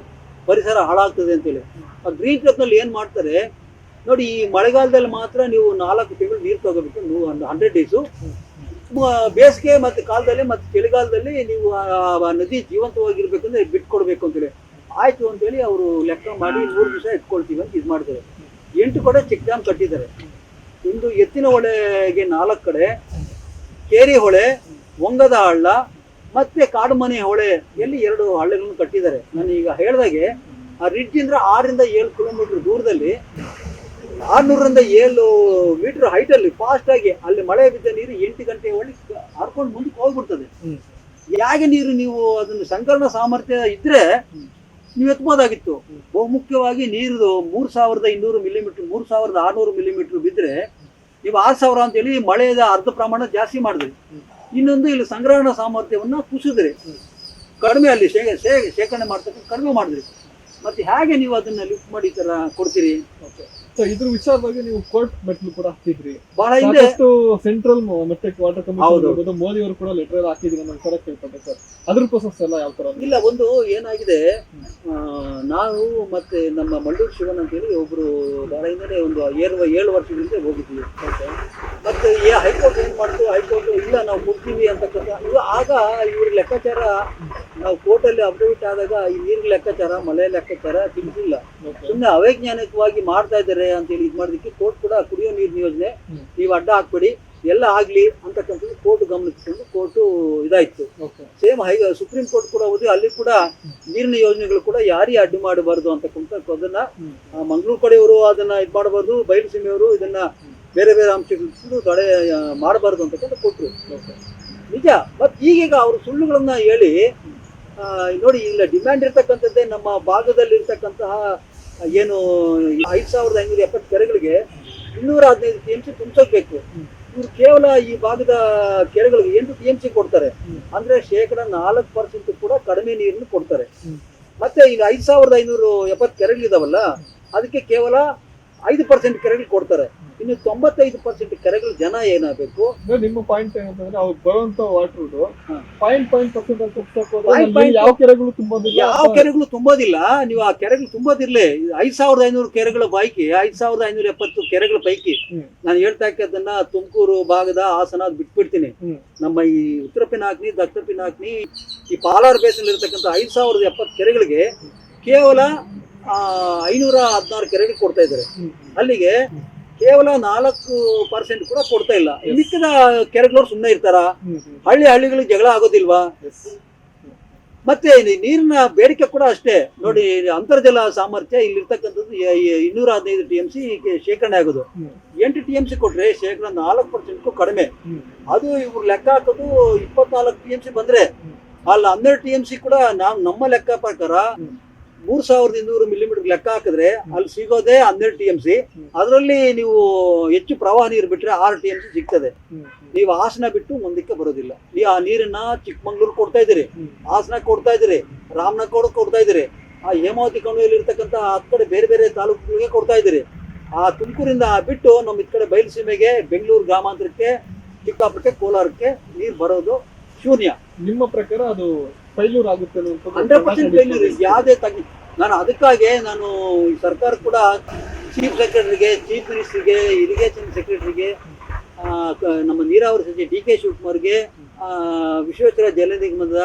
ಪರಿಸರ ಹಾಳಾಗ್ತದೆ ಅಂತೇಳಿ. ಆ ಗ್ರೀನ್ ಟ್ರಿಬ್ಯುನಲ್ ಏನ್ ಮಾಡ್ತಾರೆ ನೋಡಿ, ಈ ಮಳೆಗಾಲದಲ್ಲಿ ಮಾತ್ರ ನೀವು 4 ತಿಂಗಳು ನೀರು ತಗೋಬೇಕು, 100 ಡೇಸು. ಬೇಸಿಗೆ ಮತ್ತೆ ಕಾಲದಲ್ಲಿ ಮತ್ತೆ ಚಳಿಗಾಲದಲ್ಲಿ ನೀವು ನದಿ ಜೀವಂತವಾಗಿರ್ಬೇಕಂದ್ರೆ ಬಿಟ್ಕೊಡ್ಬೇಕು ಅಂತೇಳಿ. ಆಯ್ತು ಅಂತೇಳಿ ಅವರು ಲೆಕ್ಕ ಮಾಡಿ 3 ದಿವಸ ಇಟ್ಕೊಳ್ತೀವಿ ಅಂತ ಇದು ಮಾಡ್ತಾರೆ. 8 ಕಡೆ ಚೆಕ್ ಡ್ಯಾಮ್ ಕಟ್ಟಿದ್ದಾರೆ. ಒಂದು ಎತ್ತಿನ ಹೊಳೆಗೆ 4 ಕಡೆ, ಕೇರಿ ಹೊಳೆ, ಒಂಗದ ಹಳ್ಳ ಮತ್ತೆ ಕಾಡುಮನೆ ಹೊಳೆ ಎಲ್ಲಿ 2 ಹಳ್ಳೆಗಳನ್ನು ಕಟ್ಟಿದ್ದಾರೆ. ನಾನು ಈಗ ಹೇಳ್ದಾಗೆ ಆ ರಿಡ್ಜ್ ಇಂದ 6ರಿಂದ 7 ಕಿಲೋಮೀಟರ್ ದೂರದಲ್ಲಿ 600ರಿಂದ 7 ಮೀಟರ್ ಹೈಟ್ ಅಲ್ಲಿ ಫಾಸ್ಟ್ ಆಗಿ ಅಲ್ಲಿ ಮಳೆ ಬಿದ್ದ ನೀರು 8 ಗಂಟೆ ಒಳಗೆ ಹರ್ಕೊಂಡು ಮುಂದಕ್ಕೆ ಹೋಗ್ಬಿಡ್ತದೆ. ಹೇಗೆ ನೀರು ನೀವು ಅದನ್ನು ಸಂಕಲನ ಸಾಮರ್ಥ್ಯ ಇದ್ರೆ ನೀವು ಎತ್ಬೋದಾಗಿತ್ತು. ಬಹುಮುಖ್ಯವಾಗಿ ನೀರು 3200 ಮಿಲಿಮೀಟರ್ 3600 ಮಿಲಿಮೀಟರ್ ಬಿದ್ರೆ ನೀವು 6000 ಅಂತೇಳಿ ಮಳೆಯ ಅರ್ಧ ಪ್ರಮಾಣ ಜಾಸ್ತಿ ಮಾಡಿದ್ರಿ. ಇನ್ನೊಂದು ಇಲ್ಲಿ ಸಂಗ್ರಹಣಾ ಸಾಮರ್ಥ್ಯವನ್ನ ಕುಸಿದ್ರಿ, ಕಡಿಮೆ ಅಲ್ಲಿ ಶೇಖರಣೆ ಮಾಡ್ತಕ್ಕಂಥ ಕಡಿಮೆ ಮಾಡಿದ್ರಿ. ಮತ್ತೆ ಹೇಗೆ ನೀವು ಅದನ್ನ ಲಿಫ್ಟ್ ಮಾಡಿ ಈ ತರ ಕೊಡ್ತೀರಿ? ಇದ್ರ ವಿಚಾರವಾಗಿ ನೀವು ಕೋರ್ಟ್ ಮೆಟ್ಲು ಕೂಡ ಹಾಕಿದ್ರಿ ಬಹಳ ಹಿಂದೆ. ಸೆಂಟ್ರಲ್ ಮತ್ತೆ ವಾಟರ್ ಕಮಿಷನ್ ಮೋದಿ ಅವರು ಕೂಡ ಲೆಟರ್ ಹಾಕಿದ್ರಿ ನಮ್ಮ ಸರ್ ಕೇಳ್ಪಟ್ಟೆ ಸರ್. ಅದ್ರ ಪ್ರೊಸೆಸ್ ಎಲ್ಲ ಯಾವ ತರ ಇಲ್ಲ, ಒಂದು ಏನಾಗಿದೆ, ನಾವು ಮತ್ತೆ ನಮ್ಮ ಮಳ್ಳೂರು ಶಿವನ್ ಅಂತೇಳಿ ಒಬ್ರು ಬಹಳ ಹಿಂದೆ ಒಂದು 7 ವರ್ಷದಿಂದ ಹೋಗಿದ್ವಿ. ಮತ್ತೆ ಹೈಕೋರ್ಟ್ ಏನ್ ಮಾಡ್ತು, ಹೈಕೋರ್ಟ್ ಇಲ್ಲ ನಾವು ಕೊಡ್ತೀವಿ ಅಂತಕ್ಕಂಥ ಆಗ ಇವ್ರ ಲೆಕ್ಕಾಚಾರ ನಾವು ಕೋರ್ಟಲ್ಲಿ ಅಫಿಡವಿಟ್ ಆದಾಗ ಈ ನೀರಿನ ಲೆಕ್ಕಾಚಾರ, ಮಳೆ ಲೆಕ್ಕಾಚಾರ ತಿಳಿಸಿಲ್ಲ, ಸುಮ್ಮನೆ ಅವೈಜ್ಞಾನಿಕವಾಗಿ ಮಾಡ್ತಾ ಇದ್ದಾರೆ ಅಂತೇಳಿ ಇದು ಮಾಡೋದಕ್ಕೆ ಕೋರ್ಟ್ ಕೂಡ ಕುಡಿಯೋ ನೀರಿನ ಯೋಜನೆ ನೀವು ಅಡ್ಡ ಹಾಕ್ಬೇಡಿ, ಎಲ್ಲ ಆಗ್ಲಿ ಅಂತಕ್ಕಂಥದ್ದು ಕೋರ್ಟ್ ಗಮನಿಸಿಕೊಂಡು ಕೋರ್ಟು ಇದಾಯ್ತು. ಸೇಮ್ ಸುಪ್ರೀಂ ಕೋರ್ಟ್ ಕೂಡ ಹೋಗಿ ಅಲ್ಲಿ ಕೂಡ ನೀರಿನ ಯೋಜನೆಗಳು ಕೂಡ ಯಾರಿಗೆ ಅಡ್ಡು ಮಾಡಬಾರ್ದು ಅಂತಕ್ಕಂಥದ್ದನ್ನ ಮಂಗಳೂರು ಕಡೆಯವರು ಅದನ್ನ ಇದು ಮಾಡಬಾರ್ದು, ಬಯಲುಸೀಮೆಯವರು ಇದನ್ನ ಬೇರೆ ಬೇರೆ ಅಂಶಗಳು ತಡೆ ಮಾಡಬಾರ್ದು ಅಂತಕ್ಕಂಥ ಕೊಟ್ಟರು. ನಿಜ. ಮತ್ ಈಗೀಗ ಅವರು ಸುಳ್ಳುಗಳನ್ನ ಹೇಳಿ ನೋಡಿ, ಇಲ್ಲ ಡಿಮ್ಯಾಂಡ್ ಇರ್ತಕ್ಕಂಥದ್ದೇ ನಮ್ಮ ಭಾಗದಲ್ಲಿ ಇರ್ತಕ್ಕಂತಹ ಏನು 5570 ಕೆರೆಗಳಿಗೆ 215 TMC ತುಂಬಿಸಬೇಕು. ಇವ್ರು ಕೇವಲ ಈ ಭಾಗದ ಕೆರೆಗಳಿಗೆ 8 TMC ಕೊಡ್ತಾರೆ, ಅಂದ್ರೆ 4% ಕೂಡ ಕಡಿಮೆ ನೀರನ್ನು ಕೊಡ್ತಾರೆ. ಮತ್ತೆ ಈಗ 5570 ಕೆರೆಗಳಿದಾವಲ್ಲ, ಅದಕ್ಕೆ ಕೇವಲ 5% ಕೆರೆಗಳು ಕೊಡ್ತಾರೆ. ಇನ್ನು 95% ಕೆರೆಗಳು ಜನ ಏನಾಗಬೇಕು. ನಿಮ್ಮ ಪಾಯಿಂಟ್ ಏನಂತಂದ್ರೆ ಅವ್ರು ಬರುವಂತ ವಾಟರ್ ಯಾವ ಕೆರೆಗಳು ತುಂಬೋದಿಲ್ಲ, ಯಾವ ಕೆರೆಗಳು ತುಂಬೋದಿಲ್ಲ. ನೀವು ಆ ಕೆರೆಗಳು ತುಂಬೋದಿರ್ಲಿ. 5500 ಕೆರೆಗಳ ಪೈಕಿ 5570 ಕೆರೆಗಳ ಪೈಕಿ ನಾನು ಹೇಳ್ತಾ ಇದ್ದನ್ನ ತುಮಕೂರು ಭಾಗದ ಹಾಸನ ಬಿಟ್ಬಿಡ್ತೀನಿ. ನಮ್ಮ ಈ ಉತ್ತರ ಪಿನಾಕ್ನಿ, ದಕ್ಷಿಣ ಪಿನಾಕ್ನಿ, ಈ ಪಾಲಾರ್ ಬೇಸನ್ ಇರತಕ್ಕಂಥ 5070 ಕೆರೆಗಳಿಗೆ ಕೇವಲ 516 ಕೆರೆಗಳು ಕೊಡ್ತಾ ಇದ್ದಾರೆ. ಅಲ್ಲಿಗೆ ಕೇವಲ 4% ಕೂಡ ಕೊಡ್ತಾ ಇಲ್ಲ. ಮಿಕ್ಕಿದ ಕೆರೆಗಳವ್ರು ಸುಮ್ಮನೆ ಇರ್ತಾರ? ಹಳ್ಳಿಗಳಿಗೆ ಜಗಳ ಆಗೋದಿಲ್ವಾ? ಮತ್ತೆ ನೀರಿನ ಬೇಡಿಕೆ ಕೂಡ ಅಷ್ಟೇ ನೋಡಿ. ಅಂತರ್ಜಲ ಸಾಮರ್ಥ್ಯ ಇಲ್ಲಿರ್ತಕ್ಕಂಥದ್ದು 215 TMC ಶೇಖರಣೆ ಆಗೋದು. 8 TMC ಕೊಟ್ರೆ 4% ಕಡಿಮೆ. ಅದು ಇವ್ರು ಲೆಕ್ಕ ಹಾಕೋದು 24 TMC ಬಂದ್ರೆ ಅಲ್ಲಿ 12 TMC ಕೂಡ ನಮ್ಮ ಲೆಕ್ಕ ಪ್ರಕಾರ 3200 ಮಿಲಿಮೀಟರ್ ಲೆಕ್ಕ ಹಾಕಿದ್ರೆ ಅಲ್ಲಿ ಸಿಗೋದೇ 12 TMC. ಅದರಲ್ಲಿ ನೀವು ಹೆಚ್ಚು ಪ್ರವಾಹ ನೀರು ಬಿಟ್ರೆ 6 TMC ಸಿಗ್ತದೆ. ನೀವು ಹಾಸನ ಬಿಟ್ಟು ಮುಂದಕ್ಕೆ ಬರೋದಿಲ್ಲ. ನೀವು ಆ ನೀರನ್ನ ಚಿಕ್ಕಮಂಗ್ಳೂರು ಕೊಡ್ತಾ ಇದ್ದೀರಿ, ಹಾಸನ ಕೊಡ್ತಾ ಇದ್ದೀರಿ, ರಾಮನಗರ ಕೊಡ್ತಾ ಇದ್ದೀರಿ, ಆ ಹೇಮಾವತಿ ಕಣಿವೆಯಲ್ಲಿ ಇರ್ತಕ್ಕಂಥ 10 ಕಡೆ ಬೇರೆ ಬೇರೆ ತಾಲೂಕುಗಳಿಗೆ ಕೊಡ್ತಾ ಇದ್ದೀರಿ. ಆ ತುಮಕೂರಿಂದ ಬಿಟ್ಟು ನಮ್ಮ ಕಡೆ ಬಯಲುಸೀಮೆಗೆ, ಬೆಂಗಳೂರು ಗ್ರಾಮಾಂತರಕ್ಕೆ, ಚಿಕ್ಕಬಳ್ಳಾಪುರಕ್ಕೆ, ಕೋಲಾರಕ್ಕೆ ನೀರು ಬರೋದು ಶೂನ್ಯ. ನಿಮ್ಮ ಪ್ರಕಾರ ಅದು ಫೈಲ್ಯೂರ್ ಆಗುತ್ತೆ? 100% ಫೈಲ್ಯೂರ್. ಯಾವುದೇ ನಾನು ಅದಕ್ಕಾಗಿ ನಾನು ಈ ಸರ್ಕಾರ ಕೂಡ ಚೀಫ್ ಸೆಕ್ರೆಟರಿಗೆ, ಚೀಫ್ ಮಿನಿಸ್ಟರ್ಗೆ, ಇರಿಗೇಷನ್ ಸೆಕ್ರೆಟರಿಗೆ, ನಮ್ಮ ನೀರಾವರಿ ಸಚಿವ DK ಶಿವಕುಮಾರ್ಗೆ, ವಿಶ್ವೇಶ್ವರ ಜಲ ನಿಗಮದ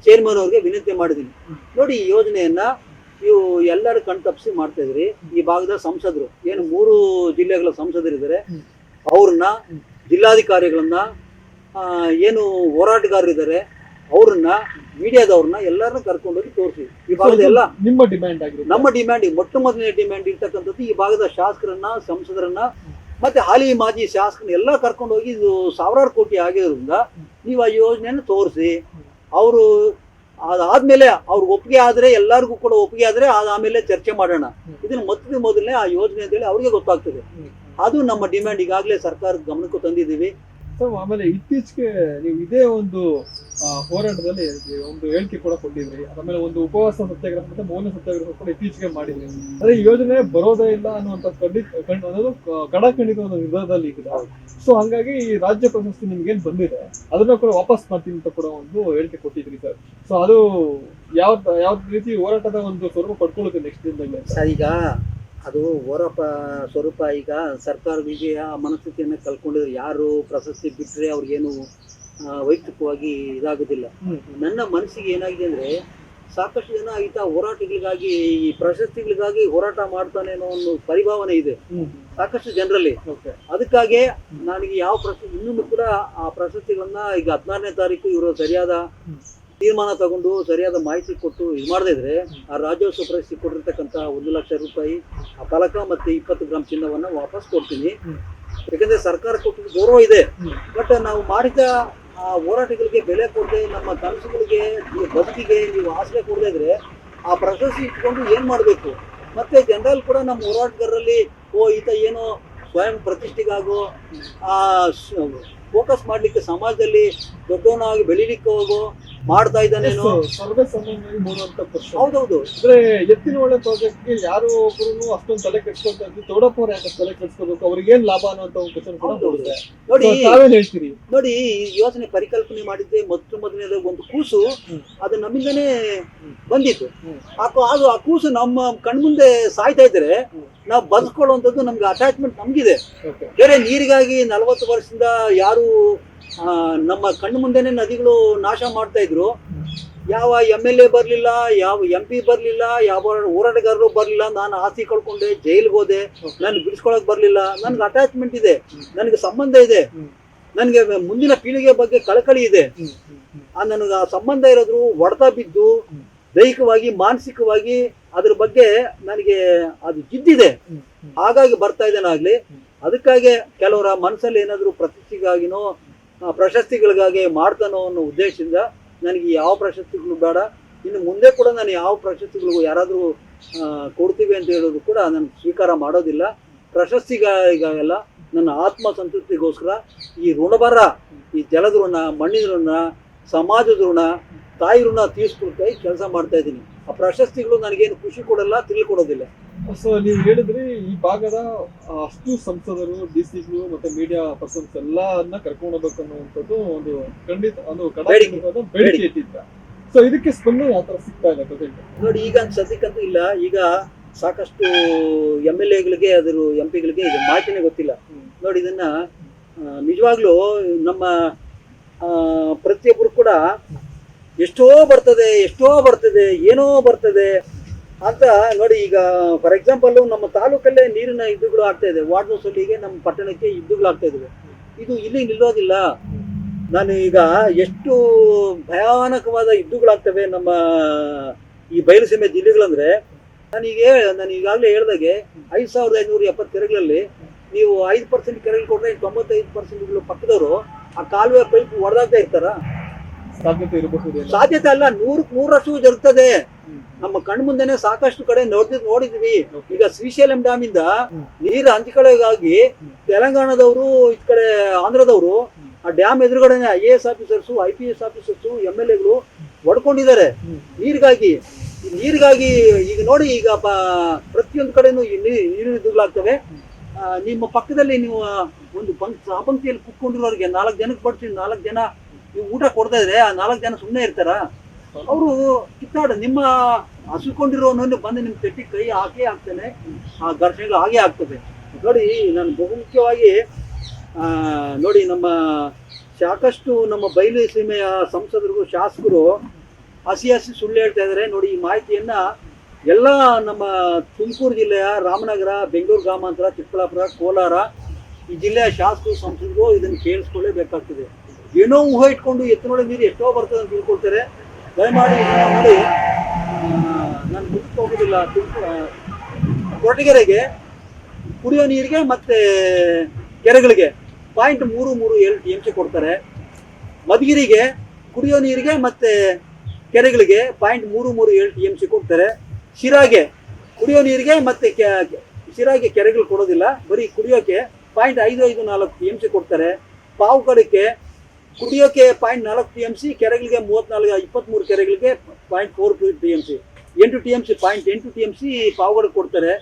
ಚೇರ್ಮನ್ ಅವ್ರಿಗೆ ವಿನಂತಿ ಮಾಡಿದ್ದೀನಿ. ನೋಡಿ, ಈ ಯೋಜನೆಯನ್ನ ನೀವು ಎಲ್ಲರೂ ಕಣ್ತಪ್ಪಿಸಿ ಮಾಡ್ತಾ ಇದ್ರಿ. ಈ ಭಾಗದ ಸಂಸದರು ಏನು 3 ಜಿಲ್ಲೆಗಳ ಸಂಸದರಿದ್ದಾರೆ, ಅವ್ರನ್ನ, ಜಿಲ್ಲಾಧಿಕಾರಿಗಳನ್ನ, ಏನು ಹೋರಾಟಗಾರರಿದ್ದಾರೆ ಅವ್ರನ್ನ, ಮೀಡಿಯಾದವ್ರನ್ನ ಎಲ್ಲರನ್ನ ಕರ್ಕೊಂಡೋಗಿ ತೋರಿಸಿ. ಈ ಭಾಗದ ಎಲ್ಲ ನಿಮ್ಮ ಡಿಮ್ಯಾಂಡ್ ಆಗಿದೆ. ನಮ್ಮ ಡಿಮ್ಯಾಂಡ್, ಮೊಟ್ಟ ಮೊದಲನೇ ಡಿಮ್ಯಾಂಡ್ ಇರ್ತಕ್ಕಂಥದ್ದು ಈ ಭಾಗದ ಶಾಸಕರನ್ನ, ಸಂಸದರನ್ನ, ಮತ್ತೆ ಹಾಲಿ ಮಾಜಿ ಶಾಸಕರನ್ನ ಎಲ್ಲ ಕರ್ಕೊಂಡೋಗಿ, ಇದು 1000 ಕೋಟಿ ಆಗಿರೋದ್ರಿಂದ ನೀವು ಆ ಯೋಜನೆಯನ್ನು ತೋರಿಸಿ. ಅವರು ಅದಾದ್ಮೇಲೆ ಅವ್ರ ಒಪ್ಪಿಗೆ ಆದ್ರೆ, ಎಲ್ಲರಿಗೂ ಕೂಡ ಒಪ್ಪಿಗೆ ಆದ್ರೆ ಆಮೇಲೆ ಚರ್ಚೆ ಮಾಡೋಣ. ಇದನ್ನ ಮೊದಲನೇ ಆ ಯೋಜನೆ ಅಂತೇಳಿ ಅವ್ರಿಗೆ ಗೊತ್ತಾಗ್ತದೆ. ಅದು ನಮ್ಮ ಡಿಮ್ಯಾಂಡ್. ಈಗಾಗಲೇ ಸರ್ಕಾರದ ಗಮನಕ್ಕೂ ತಂದಿದ್ದೀವಿ. ಆಮೇಲೆ ಇತ್ತೀಚೆಗೆ ನೀವು ಇದೇ ಒಂದು ಹೋರಾಟದಲ್ಲಿ ಒಂದು ಹೇಳಿಕೆ ಕೂಡ ಕೊಟ್ಟಿದ್ರಿ. ಆಮೇಲೆ ಒಂದು ಉಪವಾಸ ಸತ್ಯಾಗ್ರಹ ಮತ್ತೆ ಮೌನ ಸತ್ಯಾಗ್ರಹ ಕೂಡ ಇತ್ತೀಚೆಗೆ ಮಾಡಿದ್ರಿ. ಅದೇ ಈ ಯೋಜನೆ ಬರೋದೇ ಇಲ್ಲ ಅನ್ನುವಂಥ ಅನ್ನೋದು ಕಡಖಂಡಿತ ಒಂದು ನಿರ್ಧಾರದಲ್ಲಿ ಇದೆ. ಸೊ ಹಂಗಾಗಿ ಈ ರಾಜ್ಯ ಪ್ರಶಸ್ತಿ ನಿಮ್ಗೇನ್ ಬಂದಿದೆ ಅದನ್ನ ಕೂಡ ವಾಪಸ್ ಮಾಡ್ತೀನಿ ಅಂತ ಕೂಡ ಒಂದು ಹೇಳಿಕೆ ಕೊಟ್ಟಿದ್ರಿ ಸರ್. ಸೊ ಅದು ಯಾವ ರೀತಿ ಹೋರಾಟದ ಒಂದು ಸ್ವರೂಪ ಪಡ್ಕೊಳ್ಳುತ್ತೆ ನೆಕ್ಸ್ಟ್ ದಿನದಲ್ಲಿ ಸರ್? ಈಗ ಅದು ಹೋರಾಟ ಸ್ವರೂಪ. ಈಗ ಸರ್ಕಾರಗಳಿಗೆ ಆ ಮನಸ್ಥಿತಿಯನ್ನು ಕಲ್ಕೊಂಡಿದ್ರೆ ಯಾರು ಪ್ರಶಸ್ತಿ ಬಿಟ್ಟರೆ ಅವ್ರಿಗೇನು ವೈಯಕ್ತಿಕವಾಗಿ ಇದಾಗೋದಿಲ್ಲ. ನನ್ನ ಮನಸ್ಸಿಗೆ ಏನಾಗಿದೆ ಅಂದರೆ, ಸಾಕಷ್ಟು ಜನ ಈತ ಹೋರಾಟಗಳಿಗಾಗಿ, ಈ ಪ್ರಶಸ್ತಿಗಳಿಗಾಗಿ ಹೋರಾಟ ಮಾಡ್ತಾನೆ ಅನ್ನೋ ಒಂದು ಪರಿಭಾವನೆ ಇದೆ ಸಾಕಷ್ಟು ಜನರಲ್ಲಿ. ಅದಕ್ಕಾಗಿ ನನಗೆ ಯಾವ ಪ್ರಶಸ್ತಿ ಇನ್ನೂ ಕೂಡ ಆ ಪ್ರಶಸ್ತಿಗಳನ್ನ ಈಗ 16ನೇ ತಾರೀಕು ಇವರು ಸರಿಯಾದ ತೀರ್ಮಾನ ತಗೊಂಡು ಸರಿಯಾದ ಮಾಹಿತಿ ಕೊಟ್ಟು ಇದು ಮಾಡದೇ ಇದ್ರೆ ಆ ರಾಜ್ಯೋತ್ಸವ ಪ್ರಶಸ್ತಿ ಕೊಟ್ಟಿರ್ತಕ್ಕಂಥ 1 ಲಕ್ಷ ರೂಪಾಯಿ ಆ ಫಲಕ ಮತ್ತೆ 20 ಗ್ರಾಮ್ ಚಿನ್ನವನ್ನ ವಾಪಸ್ ಕೊಡ್ತೀನಿ. ಯಾಕಂದ್ರೆ ಸರ್ಕಾರ ಕೊಟ್ಟಿದ್ದು ಗೌರವ ಇದೆ. ಬಟ್ ನಾವು ಮಾಡಿದ ಆ ಹೋರಾಟಗಳಿಗೆ ಬೆಲೆ ಕೊಡದೆ, ನಮ್ಮ ಕನಸುಗಳಿಗೆ, ಬದುಕಿಗೆ ನೀವು ಆಸರೆ ಕೊಡದೇ ಇದ್ರೆ ಆ ಪ್ರಶಸ್ತಿ ಇಟ್ಕೊಂಡು ಏನ್ ಮಾಡಬೇಕು? ಮತ್ತೆ ಜನರಲ್ ಕೂಡ ನಮ್ಮ ಹೋರಾಟಗಾರರಲ್ಲಿ ಈತ ಏನೋ ಸ್ವಯಂ ಪ್ರತಿಷ್ಠೆಗಾಗೋ, ಫೋಕಸ್ ಮಾಡಲಿಕ್ಕೆ, ಸಮಾಜದಲ್ಲಿ ದೊಡ್ಡವನಾಗಿ ಬೆಳಿಲಿಕ್ಕೆ ಹೋಗೋ, ಮಾಡ್ತಾ ಇದ್ದಾನೇನೋ. ಸರ್ವೇ ಸಾಮಾನ್ಯವಾಗಿ ಮೂಡುವಂತ ಪ್ರಶ್ನೆ. ಹೌದೌದು. ಅಂದ್ರೆ ಎತ್ತಿನಹೊಳೆ ಪ್ರಾಜೆಕ್ಟ್ಗೆ ಯಾರು ಒಬ್ರು ಅಷ್ಟೊಂದು ತಲೆ ಕೆಡ್ಸ್ಕೊಳ್ತಾ ಇದ್ರು, ದೊಡ್ಡಪ್ಪ ಅವ್ರು ಯಾಕೆ ತಲೆ ಕೆಡ್ಸ್ಕೋಬೇಕು, ಅವ್ರಿಗೆ ಏನ್ ಲಾಭ ಅನ್ನೋ ಒಂದು ಕ್ವಶನ್ ಕೂಡ ಮೂಡುತ್ತೆ. ನೋಡಿ ತಾವೇನ್ ಹೇಳ್ತೀರಿ? ನೋಡಿ, ಈ ಯೋಜನೆ ಪರಿಕಲ್ಪನೆ ಮಾಡಿದ್ದೆ ಮೊದಲನೇದ ಒಂದು ಕೂಸು, ಅದು ನಮ್ಮಿಂದನೇ ಬಂದಿತ್ತು. ಆ ಕೂಸು ನಮ್ಮ ಕಣ್ಮುಂದೆ ಸಾಯ್ತಾ ಇದ್ರೆ ನಾವು ಬದುಕೊಳ್ಳುವಂಥದ್ದು ನಮ್ಗೆ ಅಟ್ಯಾಚ್ಮೆಂಟ್ ನಮ್ಗಿದೆ. ಬೇರೆ ನೀರಿಗಾಗಿ 40 ವರ್ಷದಿಂದ ಯಾರು ನಮ್ಮ ಕಣ್ಣು ಮುಂದೆನೆ ನದಿಗಳು ನಾಶ ಮಾಡ್ತಾ ಇದ್ರು. ಯಾವ MLA ಬರ್ಲಿಲ್ಲ, ಯಾವ MP ಬರ್ಲಿಲ್ಲ, ಯಾವ ಹೋರಾಟಗಾರರು ಬರ್ಲಿಲ್ಲ. ನಾನು ಆಸ್ತಿ ಕಳ್ಕೊಂಡೆ, ಜೈಲ್ಗೆ ಹೋದೆ, ನಾನು ಬಿಡಿಸ್ಕೊಳಕ್ ಬರ್ಲಿಲ್ಲ. ನನ್ಗೆ ಅಟ್ಯಾಚ್ಮೆಂಟ್ ಇದೆ, ನನಗೆ ಸಂಬಂಧ ಇದೆ, ನನಗೆ ಮುಂದಿನ ಪೀಳಿಗೆ ಬಗ್ಗೆ ಕಳಕಳಿ ಇದೆ. ನನಗೆ ಆ ಸಂಬಂಧ ಇರೋದ್ರು ಹೊಡೆತ ಬಿದ್ದು ದೈಹಿಕವಾಗಿ ಮಾನಸಿಕವಾಗಿ ಅದ್ರ ಬಗ್ಗೆ ನನಗೆ ಅದು ಜಿದ್ದಿದೆ. ಹಾಗಾಗಿ ಬರ್ತಾ ಇದ್ದೇನಾಗ್ಲಿ. ಅದಕ್ಕಾಗಿ ಕೆಲವರ ಮನಸ್ಸಲ್ಲಿ ಏನಾದ್ರು ಪ್ರಶಸ್ತಿಗಾಗಿನೋ ಪ್ರಶಸ್ತಿಗಳಿಗಾಗಿ ಮಾಡ್ತಾನೋ ಅನ್ನೋ ಉದ್ದೇಶದಿಂದ ನನಗೆ ಯಾವ ಪ್ರಶಸ್ತಿಗಳು ಬೇಡ. ಇನ್ನು ಮುಂದೆ ಕೂಡ ನಾನು ಯಾವ ಪ್ರಶಸ್ತಿಗಳಿಗೂ ಯಾರಾದರೂ ಕೊಡ್ತೀವಿ ಅಂತ ಹೇಳೋದು ಕೂಡ ನಾನು ಸ್ವೀಕಾರ ಮಾಡೋದಿಲ್ಲ. ಪ್ರಶಸ್ತಿಗಾಗಲ್ಲ, ನನ್ನ ಆತ್ಮ ಸಂತೃಪ್ತಿಗೋಸ್ಕರ ಈ ಋಣಭಾರ, ಈ ಜಲದ ಋಣ, ಮಣ್ಣಿನ ಋಣ, ಸಮಾಜದ ಋಣ, ತಾಯಿ ಋಣ ತೀರಿಸ್ಕೊಳ್ತಾಯಿ ಕೆಲಸ ಮಾಡ್ತಾ ಇದ್ದೀನಿ. ಆ ಪ್ರಶಸ್ತಿಗಳು ನನಗೇನು ಖುಷಿ ಕೊಡಲ್ಲ, ತಿಳಿಕೊಡೋದಿಲ್ಲ. ಸೊ ನೀವು ಹೇಳಿದ್ರಿ ಈ ಭಾಗದ ಅಷ್ಟು ಸಂಸದರು, DCಗಳು ಮತ್ತೆ ಮೀಡಿಯಾ ಪರ್ಸನ್ಸ್ ಎಲ್ಲನ್ನ ಕರ್ಕೊಂಡು ಹೋಗ್ಬೇಕು ಅನ್ನುವಂಥದ್ದು ಒಂದು ಖಂಡಿತ ಒಂದು ಬೇಡಿಕೆ ಇಟ್ಟಿದ್ದ. ಸೊ ಇದಕ್ಕೆ ಸ್ಪಂದನೆ ಯಾವ ತರ ಸಿಗ್ತಾ ಇದೆ ಪ್ರೆಸೆಂಟ್? ನೋಡಿ, ಈಗ ಸದ್ಯಕ್ಕಂತೂ ಇಲ್ಲ. ಈಗ ಸಾಕಷ್ಟು MLAಗಳಿಗೆ ಅದ್ರ MP ಗಳಿಗೆ ಇದು ಮಾಹಿತಿನೇ ಗೊತ್ತಿಲ್ಲ. ನೋಡಿ, ಇದನ್ನ ನಿಜವಾಗ್ಲೂ ನಮ್ಮ ಪ್ರತಿಯೊಬ್ಬರು ಕೂಡ ಎಷ್ಟೋ ಬರ್ತದೆ ಏನೋ ಬರ್ತದೆ ಅಂತ ನೋಡಿ. ಈಗ ಫಾರ್ ಎಕ್ಸಾಂಪಲ್ ನಮ್ಮ ತಾಲೂಕಲ್ಲೇ ನೀರಿನ ಯುದ್ಧಗಳು ಆಗ್ತಾ ಇದೆ. ವಾರ್ಡ್ ಸೊಲ್ಲಿಗೆ ನಮ್ಮ ಪಟ್ಟಣಕ್ಕೆ ಯುದ್ಧಗಳು ಆಗ್ತಾ ಇದಾವೆ. ಇದು ಇಲ್ಲಿ ನಿಲ್ಲೋದಿಲ್ಲ. ನಾನು ಈಗ ಎಷ್ಟು ಭಯಾನಕವಾದ ಯುದ್ಧಗಳಾಗ್ತವೆ ನಮ್ಮ ಈ ಬಯಲುಸೀಮೆ ಜಿಲ್ಲೆಗಳಂದ್ರೆ, ನಾನು ಈಗಾಗಲೇ ಹೇಳ್ದಾಗೆ 5570 ಕೆರೆಗಳಲ್ಲಿ ನೀವು 5% ಕೆರೆಗಳು ಕೊಟ್ಟರೆ 95% ಪಕ್ಕದವರು ಆ ಕಾಲುವೆ ಪೈಪ್ ಹೊಡೆದಾಗ್ತಾ ಇರ್ತಾರ? ಸಾಧ್ಯತೆ ಇರಬಹುದು. ಸಾಧ್ಯತೆ ಅಲ್ಲ, 100% ಜರುಗ್ತದೆ. ನಮ್ಮ ಕಣ್ಣು ಮುಂದೆನೆ ಸಾಕಷ್ಟು ಕಡೆ ನೋಡಿದ್ವಿ. ಈಗ ಶ್ರೀಶೈಲಂ ಡ್ಯಾಮ್ ಇಂದ ನೀರು ಹಂಚಿಕೆಗಾಗಿ ತೆಲಂಗಾಣದವರು, ಈ ಕಡೆ ಆಂಧ್ರದವರು ಆ ಡ್ಯಾಮ್ ಎದುರುಗಡೆ IAS ಆಫೀಸರ್ಸು, IPS ಆಫೀಸರ್ಸು, MLAಗಳು ಹೊಡ್ಕೊಂಡಿದ್ದಾರೆ ನೀರಿಗಾಗಿ. ಈಗ ನೋಡಿ, ಈಗ ಪ್ರತಿಯೊಂದು ಕಡೆನೂ ನೀರಿನ ಯುದ್ಧಗಳಾಗ್ತವೆ. ನಿಮ್ಮ ಪಕ್ಕದಲ್ಲಿ ನೀವು ಒಂದು ಸಾಪಂಕ್ತಿಯಲ್ಲಿ ಕುತ್ಕೊಂಡಿರೋರಿಗೆ 4 ಜನಕ್ಕೆ ಬಡ್ಸಿ 4 ಜನ ನೀವು ಊಟ ಕೊಡ್ತಾ ಇದ್ರೆ ಆ 4 ಜನ ಸುಮ್ಮನೆ ಇರ್ತಾರ? ಅವರು ಕಿತ್ತಾಡ ನಿಮ್ಮ ಹಸುಕೊಂಡಿರೋನು ಬಂದು ನಿಮ್ ತೆಟ್ಟಿ ಕೈ ಹಾಕೇ ಆಗ್ತಾನೆ. ಆ ಘರ್ಷಣೆಗಳು ಹಾಗೆ ಆಗ್ತದೆ. ನೋಡಿ, ನಾನು ಬಹುಮುಖ್ಯವಾಗಿ ನೋಡಿ, ನಮ್ಮ ಸಾಕಷ್ಟು ನಮ್ಮ ಬಯಲು ಸೀಮೆಯ ಸಂಸದರು, ಶಾಸಕರು ಹಸಿ ಸುಳ್ಳು ಹೇಳ್ತಾ ಇದ್ದಾರೆ. ನೋಡಿ, ಈ ಮಾಹಿತಿಯನ್ನ ಎಲ್ಲ ನಮ್ಮ ತುಮಕೂರು ಜಿಲ್ಲೆಯ ರಾಮನಗರ, ಬೆಂಗಳೂರು ಗ್ರಾಮಾಂತರ, ಚಿಕ್ಕಬಳ್ಳಾಪುರ, ಕೋಲಾರ ಈ ಜಿಲ್ಲೆಯ ಶಾಸಕರು, ಸಂಸದರು ಇದನ್ನು ಕೇಳಿಸ್ಕೊಳ್ಳೇಬೇಕಾಗ್ತದೆ. ಏನೋ ಊಹೆ ಇಟ್ಕೊಂಡು ಎತ್ತಿನೊಳಗೆ ನೀರು ಎಷ್ಟೋ ಬರ್ತದೆ ಅಂತ ತಿಳ್ಕೊಳ್ತಾರೆ. ದಯಮಾಡಿ ನೋಡಿ, ನಾನು ಮುಗಿಸ್ ಹೋಗೋದಿಲ್ಲ. ಕೊರಟಗೆರೆಗೆ ಕುಡಿಯೋ ನೀರಿಗೆ ಮತ್ತೆ ಕೆರೆಗಳಿಗೆ 0.33 TMC ಕೊಡ್ತಾರೆ. ಮಧುಗಿರಿಗೆ ಕುಡಿಯೋ ನೀರಿಗೆ ಮತ್ತೆ ಕೆರೆಗಳಿಗೆ 0.33 TMC ಕೊಡ್ತಾರೆ. ಶಿರಾಗೆ ಕುಡಿಯೋ ನೀರಿಗೆ ಮತ್ತೆ ಶಿರಾಗೆ ಕೆರೆಗಳು ಕೊಡೋದಿಲ್ಲ, ಬರೀ ಕುಡಿಯೋಕೆ 0.554 TMC ಕೊಡ್ತಾರೆ. ಪಾವುಕಡಕ್ಕೆ ಕುಡಿಯೋಕೆ 0.4 TMC, ಕೆರೆಗಳಿಗೆ 23 ಕೆರೆಗಳಿಗೆ 0.42 TMC, 8 TMC 0.8 TMC ಪಾವುಗಡಕ್ಕೆ ಕೊಡ್ತಾರೆ.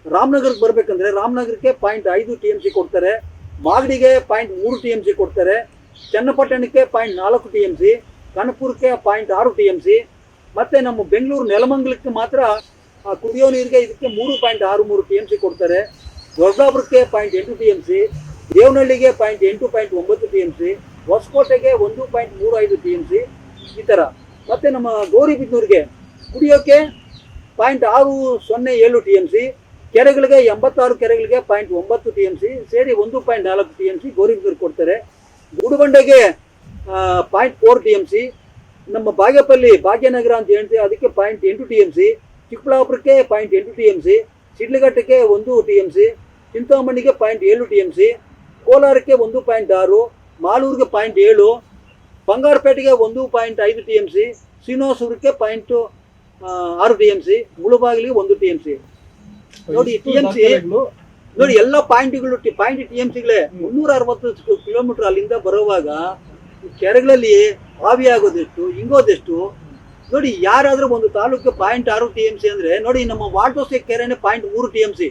ರಾಮನಗರಕ್ಕೆ ಬರ್ಬೇಕಂದ್ರೆ ರಾಮನಗರಕ್ಕೆ 0.5 TMC ಕೊಡ್ತಾರೆ. ಮಾಗಡಿಗೆ 0.3 TMC ಕೊಡ್ತಾರೆ. ಚನ್ನಪಟ್ಟಣಕ್ಕೆ 0.4 TMC, ಕನಕಪುರಕ್ಕೆ 0.6 TMC, ಮತ್ತೆ ನಮ್ಮ ಬೆಂಗಳೂರು ನೆಲಮಂಗಲಕ್ಕೆ ಮಾತ್ರ ಕುಡಿಯೋ ನೀರಿಗೆ ಇದಕ್ಕೆ 3.63 TMC ಕೊಡ್ತಾರೆ. ದೊಡ್ಡಾಪುರಕ್ಕೆ 0.8 TMC, ದೇವನಹಳ್ಳಿಗೆ 0.9 TMC, ಹೊಸಕೋಟೆಗೆ 1.35 TMC, ಈ ಥರ. ಮತ್ತೆ ನಮ್ಮ ಗೌರಿಬಿದನೂರಿಗೆ ಕುಡಿಯೋಕೆ 0.607 TMC, ಕೆರೆಗಳಿಗೆ 86 ಕೆರೆಗಳಿಗೆ 0.9 TMC ಸೇರಿ 1.4 TMC ಗೌರಿಬಿದನೂರು ಕೊಡ್ತಾರೆ. ಗುಡುಬಂಡೆಗೆ 0.4 TMC, ನಮ್ಮ ಬಾಗೇಪಲ್ಲಿ ಭಾಗ್ಯನಗರ ಅಂತ ಹೇಳ್ತೀವಿ ಅದಕ್ಕೆ 0.8 TMC, ಚಿಕ್ಕಬಳ್ಳಾಪುರಕ್ಕೆ 0.8 TMC, ಶಿಡ್ಲಘಟ್ಟಕ್ಕೆ 1 TMC, ಚಿಂತಾಮಣಿಗೆ 0.7 TMC, ಕೋಲಾರಕ್ಕೆ 1.6, ಮಾಲೂರಿಗೆ 0.7, ಬಂಗಾರಪೇಟೆಗೆ 1.5 TMC, ಶ್ರೀನಿವಾಸಪುರಕ್ಕೆ 0.6 TMC, ಮುಳುಬಾಗಿಲಿಗೆ 1 TMC. ನೋಡಿ, TMC ನೋಡಿ, ಎಲ್ಲ ಪಾಯಿಂಟ್ಗಳು TMCಗಳೇ. 360 ಕಿಲೋಮೀಟರ್ ಅಲ್ಲಿಂದ ಬರುವಾಗ ಕೆರೆಗಳಲ್ಲಿ ಆವಿ ಆಗೋದೆಷ್ಟು, ಹಿಂಗೋದೆಷ್ಟು ನೋಡಿ. ಯಾರಾದ್ರೂ ಒಂದು ತಾಲೂಕು 0.6 TMC ಅಂದ್ರೆ ನೋಡಿ, ನಮ್ಮ ವಾಲ್ಟೋಸೆ ಕೆರೆನೇ 0.3 TMC,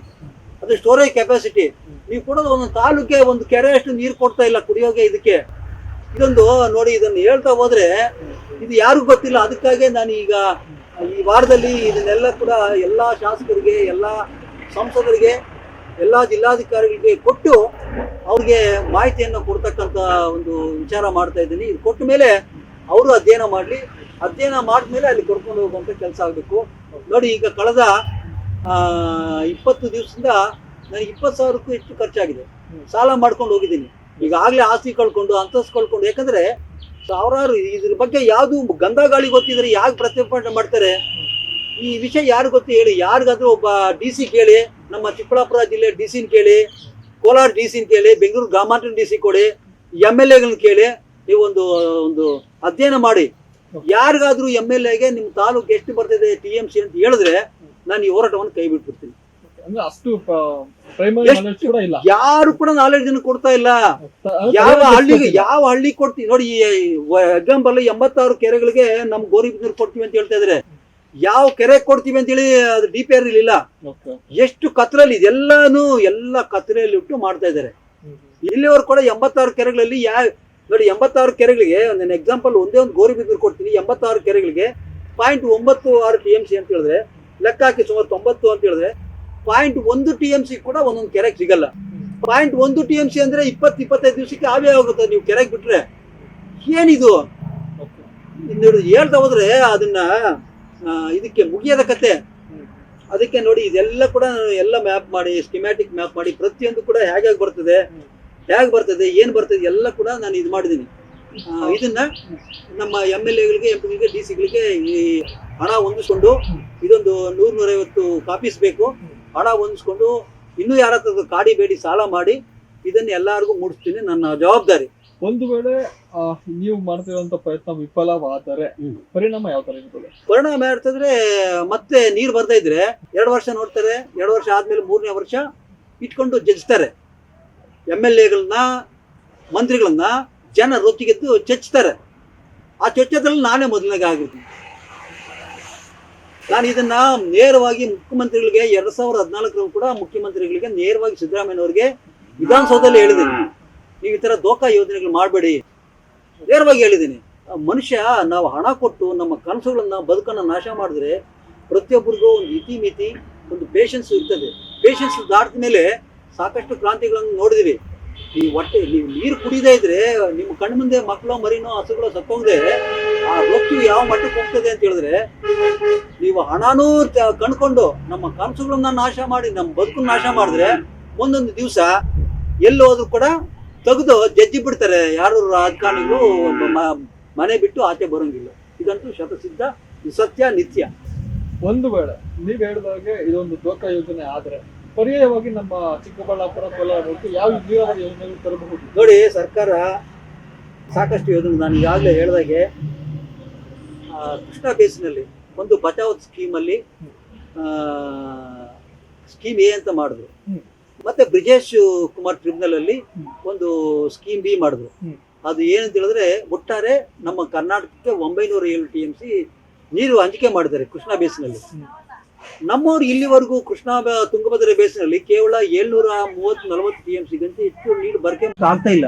ಅದು ಸ್ಟೋರೇಜ್ ಕೆಪಾಸಿಟಿ. ನೀವು ಕೊಡೋದು ಒಂದು ತಾಲೂಕೆ ಒಂದು ಕೆರೆ ಅಷ್ಟು ನೀರು ಕೊಡ್ತಾ ಇಲ್ಲ ಕುಡಿಯೋಗೆ. ಇದಕ್ಕೆ ಇದೊಂದು ನೋಡಿ, ಇದನ್ನು ಹೇಳ್ತಾ ಹೋದ್ರೆ ಇದು ಯಾರಿಗೂ ಗೊತ್ತಿಲ್ಲ. ಅದಕ್ಕಾಗಿ ನಾನು ಈಗ ಈ ವಾರದಲ್ಲಿ ಇದನ್ನೆಲ್ಲ ಕೂಡ ಎಲ್ಲ ಶಾಸಕರಿಗೆ, ಎಲ್ಲ ಸಂಸದರಿಗೆ, ಎಲ್ಲ ಜಿಲ್ಲಾಧಿಕಾರಿಗಳಿಗೆ ಕೊಟ್ಟು ಅವ್ರಿಗೆ ಮಾಹಿತಿಯನ್ನು ಕೊಡ್ತಕ್ಕಂಥ ಒಂದು ವಿಚಾರ ಮಾಡ್ತಾ ಇದ್ದೀನಿ. ಇದು ಕೊಟ್ಟ ಮೇಲೆ ಅವರು ಅಧ್ಯಯನ ಮಾಡಲಿ, ಅಧ್ಯಯನ ಮಾಡಿದ್ಮೇಲೆ ಅಲ್ಲಿ ಕರ್ಕೊಂಡು ಹೋಗುವಂಥ ಕೆಲಸ ಆಗಬೇಕು. ನೋಡಿ, ಈಗ ಕಳೆದ 20 ದಿವಸದಿಂದ ನನಗೆ 20,000ಕ್ಕೂ ಹೆಚ್ಚು ಖರ್ಚಾಗಿದೆ. ಸಾಲ ಮಾಡ್ಕೊಂಡು ಹೋಗಿದ್ದೀನಿ. ಈಗಾಗಲೇ ಆಸ್ತಿ ಕಳ್ಕೊಂಡು, ಅಂತಸ್ತು ಕಳ್ಕೊಂಡು. ಯಾಕಂದ್ರೆ ಸಾವಿರಾರು ಇದ್ರ ಬಗ್ಗೆ ಯಾವುದು ಗಂಧ ಗಾಳಿ ಗೊತ್ತಿದ್ರೆ ಯಾಕೆ ಪ್ರತಿಭಟನೆ ಮಾಡ್ತಾರೆ? ಈ ವಿಷಯ ಯಾರು ಗೊತ್ತು ಹೇಳಿ? ಯಾರಿಗಾದ್ರೂ ಒಬ್ಬ DC ಕೇಳಿ, ನಮ್ಮ ಚಿಕ್ಕಬಳ್ಳಾಪುರ ಜಿಲ್ಲೆ DC ಕೇಳಿ, ಕೋಲಾರ DC ಕೇಳಿ, ಬೆಂಗಳೂರು ಗ್ರಾಮಾಂತರ DC ಕೊಡಿ, MLAಗಳನ್ನ ಕೇಳಿ. ನೀವು ಒಂದು ಅಧ್ಯಯನ ಮಾಡಿ. ಯಾರಿಗಾದ್ರೂ MLAಗೆ ನಿಮ್ಮ ತಾಲೂಕು ಎಷ್ಟು ಬರ್ತದೆ TMC ಅಂತ ಹೇಳಿದ್ರೆ ನಾನು ಈ ಹೋರಾಟವನ್ನು ಕೈ ಬಿಟ್ಬಿಡ್ತೀನಿ. ಅಂದ್ರೆ ಅಷ್ಟು ಪ್ರೈಮರಿ ನಾಲೆಡ್ಜ್ ಕೂಡ ಇಲ್ಲ, ಯಾರು ಕೂಡ ನಾಲೆಡ್ಜ್ ಅನ್ನು ಕೊಡ್ತಾ ಇಲ್ಲ. ಯಾವ ಹಳ್ಳಿ ಕೊಡ್ತೀವಿ ನೋಡಿ. ಎಕ್ಸಾಂಪಲ್ 86 ಕೆರೆಗಳಿಗೆ ನಮ್ ಗೋರಿಬಿದನೂರು ಕೊಡ್ತೀವಿ ಅಂತ ಹೇಳ್ತಾ ಇದ್ರೆ, ಯಾವ ಕೆರೆ ಕೊಡ್ತೀವಿ ಅಂತ ಹೇಳಿ ಅದು DPR ಇಲ್ಲ. ಎಷ್ಟು ಕತ್ರಲ್ಲಿ ಎಲ್ಲ ಕತ್ರೆಯಲ್ಲಿ ಇಟ್ಟು ಮಾಡ್ತಾ ಇದ್ದಾರೆ. ಇಲ್ಲಿವರೆಗೂ ಕೂಡ 86 ಕೆರೆಗಳಲ್ಲಿ ನೋಡಿ, 86 ಕೆರೆಗಳಿಗೆ ಒಂದು ಎಕ್ಸಾಂಪಲ್ ಒಂದೇ ಒಂದು ಗೋರಿಬಿದನೂರು ಕೊಡ್ತೀನಿ. 86 ಕೆರೆಗಳಿಗೆ 0.96 TMC ಅಂತ ಹೇಳಿದ್ರೆ, ಲೆಕ್ಕ ಹಾಕಿ ಸುಮಾರು 90 ಅಂತ ಹೇಳಿದ್ರೆ 0.1 TMC ಕೂಡ ಒಂದೊಂದು ಕೆರೆಗೆ ಸಿಗಲ್ಲ. 0.1 TMC ಅಂದ್ರೆ 20-25 ದಿವಸಕ್ಕೆ ಆವೇ ಆಗುತ್ತೆ. ನೀವು ಕೆರೆಗೆ ಬಿಟ್ರೆ ಏನಿದು ಹೇಳ್ತಾ ಹೋದ್ರೆ ಅದನ್ನ ಇದಕ್ಕೆ ಮುಗಿಯದ ಕತೆ. ಅದಕ್ಕೆ ನೋಡಿ, ಇದೆಲ್ಲ ಕೂಡ ಎಲ್ಲ ಮ್ಯಾಪ್ ಮಾಡಿ, ಸ್ಕಿಮ್ಯಾಟಿಕ್ ಮ್ಯಾಪ್ ಮಾಡಿ, ಪ್ರತಿಯೊಂದು ಕೂಡ ಹೇಗೆ ಬರ್ತದೆ, ಏನ್ ಬರ್ತದೆ ಎಲ್ಲ ಕೂಡ ನಾನು ಇದು ಮಾಡಿದ್ದೀನಿ. ಇದನ್ನ ನಮ್ಮ MLAಗಳಿಗೆ, MP ಗಳಿಗೆ, DC ಗಳಿಗೆ ಈ ಹಣ ಹೊಂದಿಸ್ಕೊಂಡು, ಇದೊಂದು 100-150 ಕಾಪೀಸ್ ಬೇಕು. ಹಣ ಹೊಂದಿಸ್ಕೊಂಡು ಇನ್ನೂ ಯಾರ ಹತ್ರ ಕಾಡಿ ಬೇಡಿ ಸಾಲ ಮಾಡಿ ಇದನ್ನ ಎಲ್ಲರಿಗೂ ಮೂಡಿಸ್ತೀನಿ. ನನ್ನ ಜವಾಬ್ದಾರಿ. ಒಂದು ವೇಳೆ ನೀವು ಮಾಡ್ತಿರುವಂತ ಪ್ರಯತ್ನ ವಿಫಲವಾದರೆ ಪರಿಣಾಮ ಯಾವ ತರ ಇರ್ತದೆ? ಪರಿಣಾಮ ಇರ್ತದ್ರೆ, ಮತ್ತೆ ನೀರು ಬರ್ತಾ ಇದ್ರೆ 2 ವರ್ಷ ನೋಡ್ತಾರೆ. 2 ವರ್ಷ ಆದ್ಮೇಲೆ 3ನೇ ವರ್ಷ ಇಟ್ಕೊಂಡು ಜಜ್ತಾರೆ. MLAಗಳನ್ನ, ಮಂತ್ರಿಗಳನ್ನ ಜನ ರೊಚ್ಚಿಗೆದ್ದು ಚಚ್ತಾರೆ. ಆ ಚಚ್ಚೋದ್ರಲ್ಲಿ ನಾನೇ ಮೊದಲನೇಗೆ ಆಗಿರ್ತೀನಿ. ನಾನು ಇದನ್ನ ನೇರವಾಗಿ ಮುಖ್ಯಮಂತ್ರಿಗಳಿಗೆ 2014 ಕೂಡ ಮುಖ್ಯಮಂತ್ರಿಗಳಿಗೆ ನೇರವಾಗಿ ಸಿದ್ದರಾಮಯ್ಯನವ್ರಿಗೆ ವಿಧಾನಸೌಧದಲ್ಲಿ ಹೇಳಿದ್ದೀನಿ. ನೀವು ಈ ತರ ದೋಖಾ ಯೋಜನೆಗಳು ಮಾಡಬೇಡಿ, ನೇರವಾಗಿ ಹೇಳಿದ್ದೀನಿ. ಮನುಷ್ಯ ನಾವು ಹಣ ಕೊಟ್ಟು ನಮ್ಮ ಕನಸುಗಳನ್ನ, ಬದುಕನ್ನ ನಾಶ ಮಾಡಿದ್ರೆ ಪ್ರತಿಯೊಬ್ಬರಿಗೂ ಒಂದು ಇತಿಮಿತಿ, ಒಂದು ಪೇಷನ್ಸ್ ಇರ್ತದೆ. ಪೇಷನ್ಸ್ ದಾಟಿದ ಮೇಲೆ ಸಾಕಷ್ಟು ಕ್ರಾಂತಿಗಳನ್ನು ನೋಡಿದಿವಿ. ನೀವು ನೀರು ಕುಡಿದೇ ಇದ್ರೆ ನಿಮ್ಮ ಕಣ್ಣು ಮುಂದೆ ಮಕ್ಕಳು, ಮರಿನೋ, ಹಸುಗಳು ಸತ್ತೋಗದೆ ಆ ರೊಚ್ಚು ಯಾವ ಮಟ್ಟಕ್ಕೆ ಹೋಗ್ತದೆ ಅಂತ ಹೇಳಿದ್ರೆ, ನೀವು ಹಣನೂ ಕಣ್ಕೊಂಡು ನಮ್ಮ ಕನಸುಗಳನ್ನ ನಾಶ ಮಾಡಿ, ನಮ್ಮ ಬದುಕನ್ನು ನಾಶ ಮಾಡಿದ್ರೆ ಒಂದೊಂದು ದಿವಸ ಎಲ್ಲೋದ್ರೂ ಕೂಡ ತೆಗೆದು ಜಜ್ಜಿ ಬಿಡ್ತಾರೆ. ಯಾರು ರಾಜಕಾರಣಿಗಳು ಮನೆ ಬಿಟ್ಟು ಆಚೆ ಬರೋಂಗಿಲ್ಲ. ಇದಂತೂ ಶತಸಿದ್ಧ, ಸತ್ಯ, ನಿತ್ಯ. ಒಂದು ವೇಳೆ ನೀವು ಹೇಳಿದಾಗೆ ಇದೊಂದು ದೋಖಾ ಯೋಜನೆ ಆದ್ರೆ ಪರ್ಯಾಯವಾಗಿ ನಮ್ಮ ಚಿಕ್ಕಬಳ್ಳಾಪುರ, ಕೋಲಾರ ಯಾವ ನೀರಾವರಿ ಯೋಜನೆಗಳು ತರಬಹುದು? ನೋಡಿ, ಸರ್ಕಾರ ಸಾಕಷ್ಟು ಯೋಜನೆ, ನಾನು ಈಗಾಗಲೇ ಹೇಳಿದಾಗೆ ಕೃಷ್ಣಾ ಬೇಸಿನಲ್ಲಿ ಒಂದು ಬಚಾವ್ ಸ್ಕೀಮಲ್ಲಿ ಸ್ಕೀಮ್ A ಅಂತ ಮಾಡಿದ್ರು. ಮತ್ತೆ ಬ್ರಿಜೇಶ್ ಕುಮಾರ್ ಟ್ರಿಬ್ಯುನಲ್ ಅಲ್ಲಿ ಒಂದು ಸ್ಕೀಮ್ B ಮಾಡಿದ್ರು. ಅದು ಏನಂತ ಹೇಳಿದ್ರೆ, ಒಟ್ಟಾರೆ ನಮ್ಮ ಕರ್ನಾಟಕಕ್ಕೆ 907 TMC ನೀರು ಹಂಚಿಕೆ ಮಾಡಿದ್ದಾರೆ ಕೃಷ್ಣಾ ಬೇಸಿನಲ್ಲಿ. ನಮ್ಮವ್ರು ಇಲ್ಲಿವರೆಗೂ ಕೃಷ್ಣಾ ತುಂಗಭದ್ರಾ ಬೇಸಿನಲ್ಲಿ ಕೇವಲ 730-40 TMC ಗಂಟೆ ಹೆಚ್ಚು ನೀರು ಬಳಕೆ ಆಗ್ತಾ ಇಲ್ಲ.